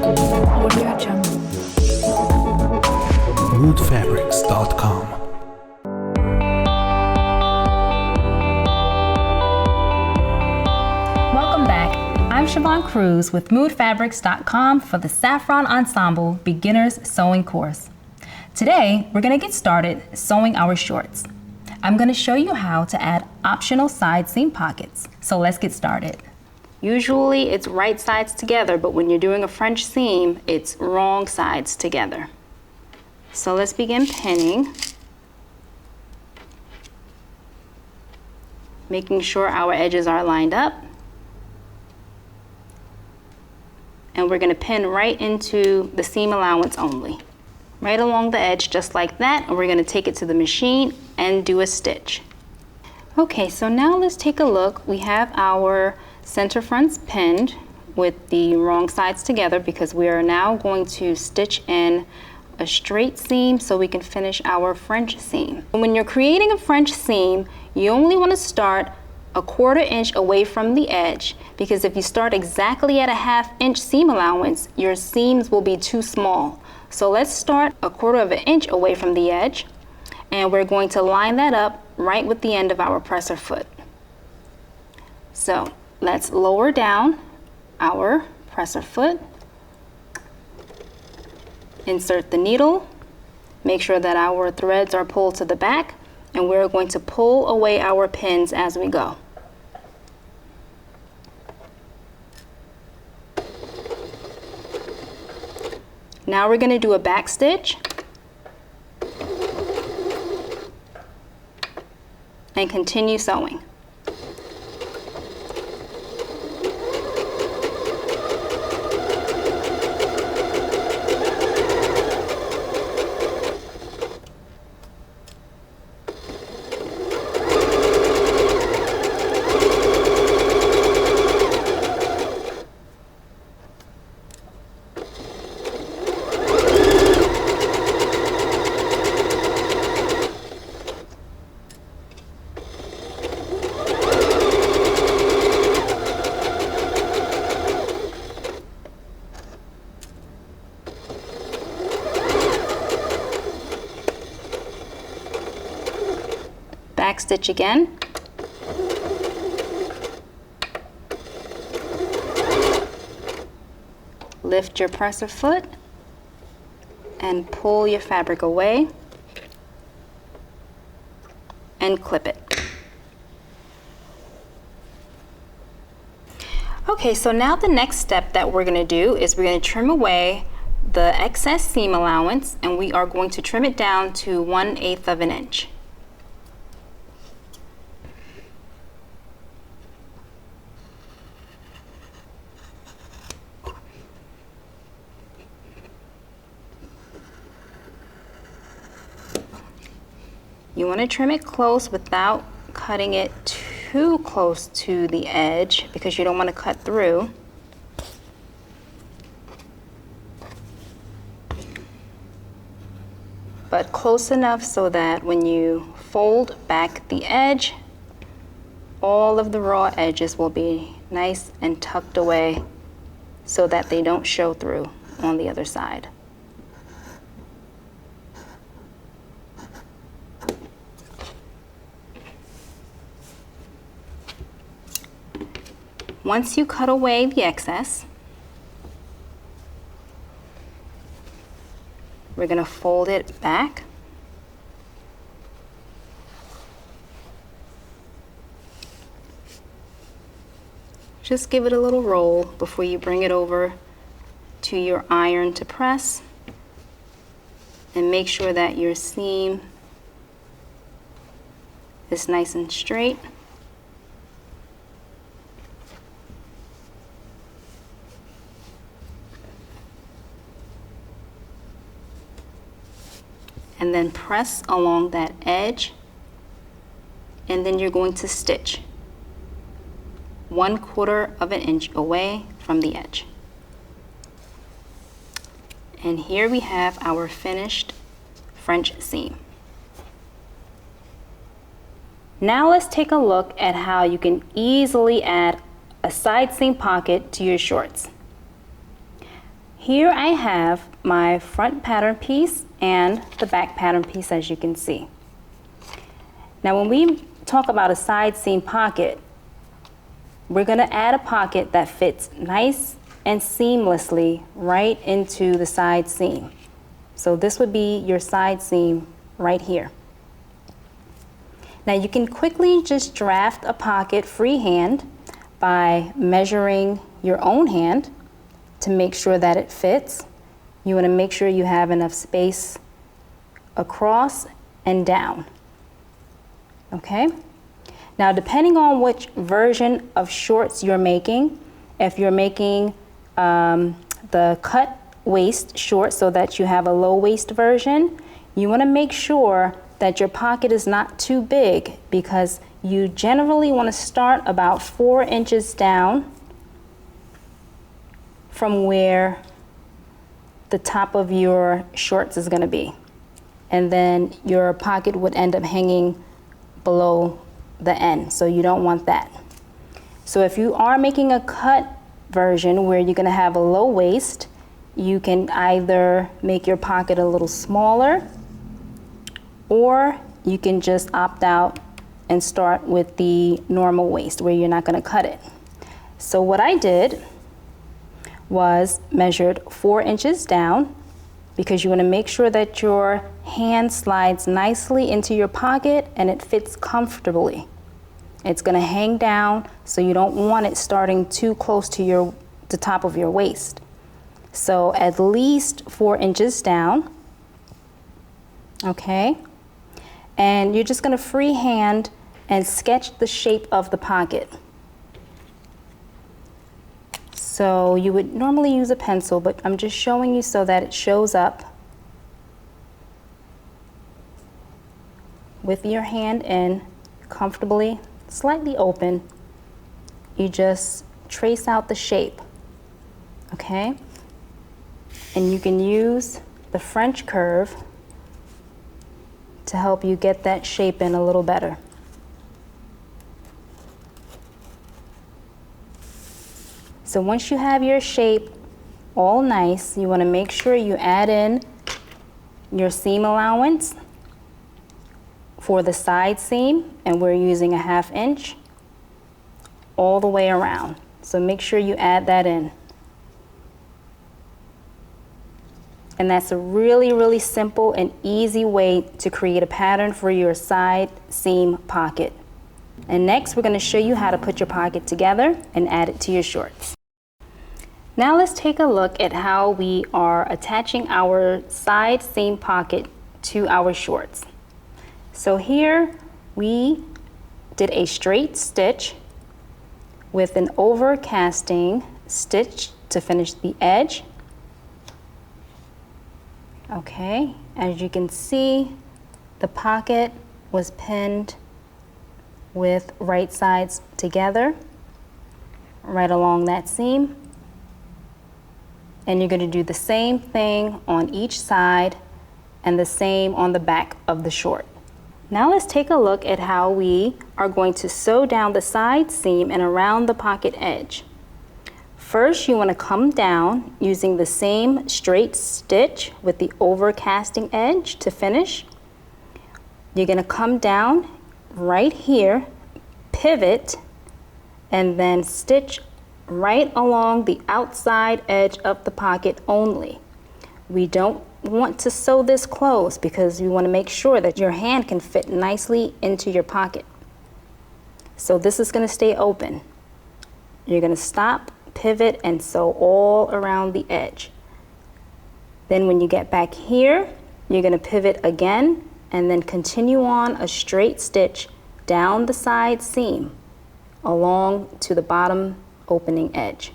moodfabrics.com. Welcome back. I'm Siobhan Cruz with moodfabrics.com for the Saffron Ensemble Beginner's Sewing Course. Today, we're going to get started sewing our shorts. I'm going to show you how to add optional side seam pockets. So let's get started. Usually it's right sides together, but when you're doing a French seam, it's wrong sides together. So let's begin pinning, making sure our edges are lined up. And we're going to pin right into the seam allowance only. Right along the edge, just like that, and we're going to take it to the machine and do a stitch. Okay, so now let's take a look. We have our center fronts pinned with the wrong sides together because we are now going to stitch in a straight seam so we can finish our French seam. When you're creating a French seam, you only want to start a 1/4 inch away from the edge, because if you start exactly at a 1/2 inch seam allowance, your seams will be too small. So let's start a 1/4 inch away from the edge, and we're going to line that up right with the end of our presser foot. So let's lower down our presser foot, insert the needle, make sure that our threads are pulled to the back, and we're going to pull away our pins as we go. Now we're going to do a back stitch and continue sewing. Back stitch again. Lift your presser foot and pull your fabric away and clip it. Okay, so now the next step that we're going to do is we're going to trim away the excess seam allowance, and we are going to trim it down to 1/8 of an inch. You want to trim it close without cutting it too close to the edge because you don't want to cut through. But close enough so that when you fold back the edge, all of the raw edges will be nice and tucked away so that they don't show through on the other side. Once you cut away the excess, we're going to fold it back. Just give it a little roll before you bring it over to your iron to press, and make sure that your seam is nice and straight. And then press along that edge, and then you're going to stitch 1/4 of an inch away from the edge. And here we have our finished French seam. Now let's take a look at how you can easily add a side seam pocket to your shorts. Here I have my front pattern piece and the back pattern piece, as you can see. Now when we talk about a side seam pocket, we're going to add a pocket that fits nice and seamlessly right into the side seam. So this would be your side seam right here. Now you can quickly just draft a pocket freehand by measuring your own hand to make sure that it fits. You want to make sure you have enough space across and down. Okay? Now depending on which version of shorts you're making, if you're making the cut waist short so that you have a low waist version, you want to make sure that your pocket is not too big, because you generally want to start about 4 inches down from where the top of your shorts is going to be. And then your pocket would end up hanging below the end, so you don't want that. So if you are making a cut version where you're going to have a low waist, you can either make your pocket a little smaller, or you can just opt out and start with the normal waist where you're not going to cut it. So what I did was measured 4 inches down, because you want to make sure that your hand slides nicely into your pocket and it fits comfortably. It's going to hang down, so you don't want it starting too close to the top of your waist. So at least 4 inches down. Okay? And you're just going to freehand and sketch the shape of the pocket. So you would normally use a pencil, but I'm just showing you so that it shows up with your hand in, comfortably, slightly open. You just trace out the shape, okay? And you can use the French curve to help you get that shape in a little better. So once you have your shape all nice, you want to make sure you add in your seam allowance for the side seam, and we're using a 1/2 inch all the way around. So make sure you add that in. And that's a really, really simple and easy way to create a pattern for your side seam pocket. And next, we're going to show you how to put your pocket together and add it to your shorts. Now let's take a look at how we are attaching our side seam pocket to our shorts. So here we did a straight stitch with an overcasting stitch to finish the edge. Okay, as you can see, the pocket was pinned with right sides together right along that seam. And you're going to do the same thing on each side and the same on the back of the short. Now let's take a look at how we are going to sew down the side seam and around the pocket edge. First, you want to come down using the same straight stitch with the overcasting edge to finish. You're going to come down right here, pivot, and then stitch right along the outside edge of the pocket only. We don't want to sew this close because you want to make sure that your hand can fit nicely into your pocket. So this is going to stay open. You're going to stop, pivot, and sew all around the edge. Then when you get back here, you're going to pivot again and then continue on a straight stitch down the side seam along to the bottom opening edge.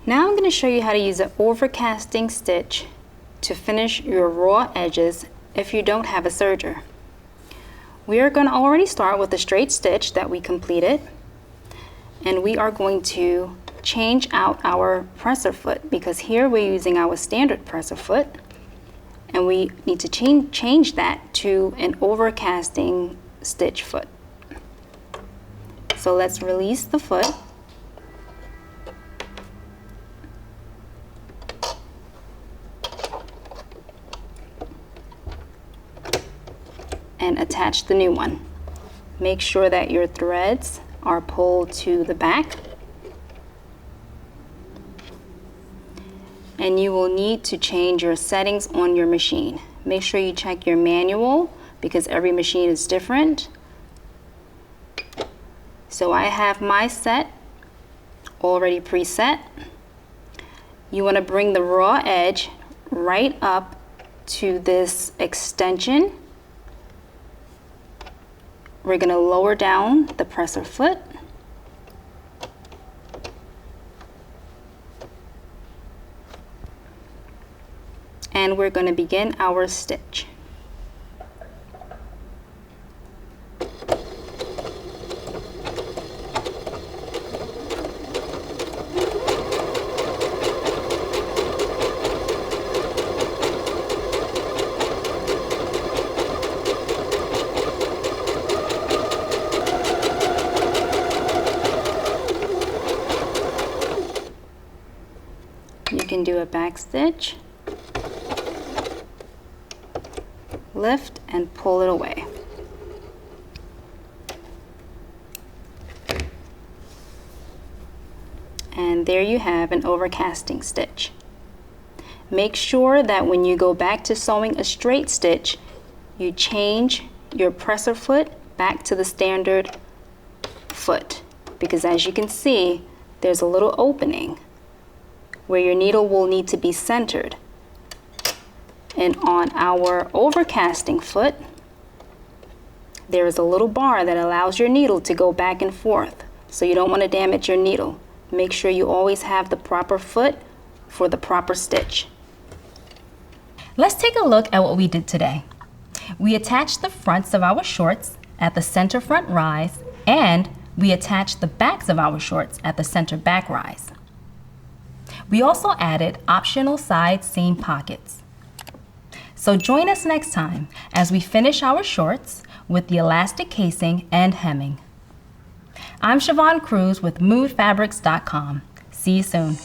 Now I'm going to show you how to use an overcasting stitch to finish your raw edges if you don't have a serger. We are going to already start with the straight stitch that we completed, and we are going to change out our presser foot, because here we're using our standard presser foot, and we need to change that to an overcasting stitch foot. So let's release the foot. and attach the new one. Make sure that your threads are pulled to the back. And you will need to change your settings on your machine. Make sure you check your manual because every machine is different. So I have my set already preset. You want to bring the raw edge right up to this extension. We're going to lower down the presser foot. And we're going to begin our stitch. You can do a back stitch, lift and pull it away. And there you have an overcasting stitch. Make sure that when you go back to sewing a straight stitch, you change your presser foot back to the standard foot, because as you can see, there's a little opening where your needle will need to be centered. And on our overcasting foot, there is a little bar that allows your needle to go back and forth, so you don't want to damage your needle. Make sure you always have the proper foot for the proper stitch. Let's take a look at what we did today. We attached the fronts of our shorts at the center front rise, and we attached the backs of our shorts at the center back rise. We also added optional side seam pockets. So join us next time as we finish our shorts with the elastic casing and hemming. I'm Siobhan Cruz with moodfabrics.com. See you soon.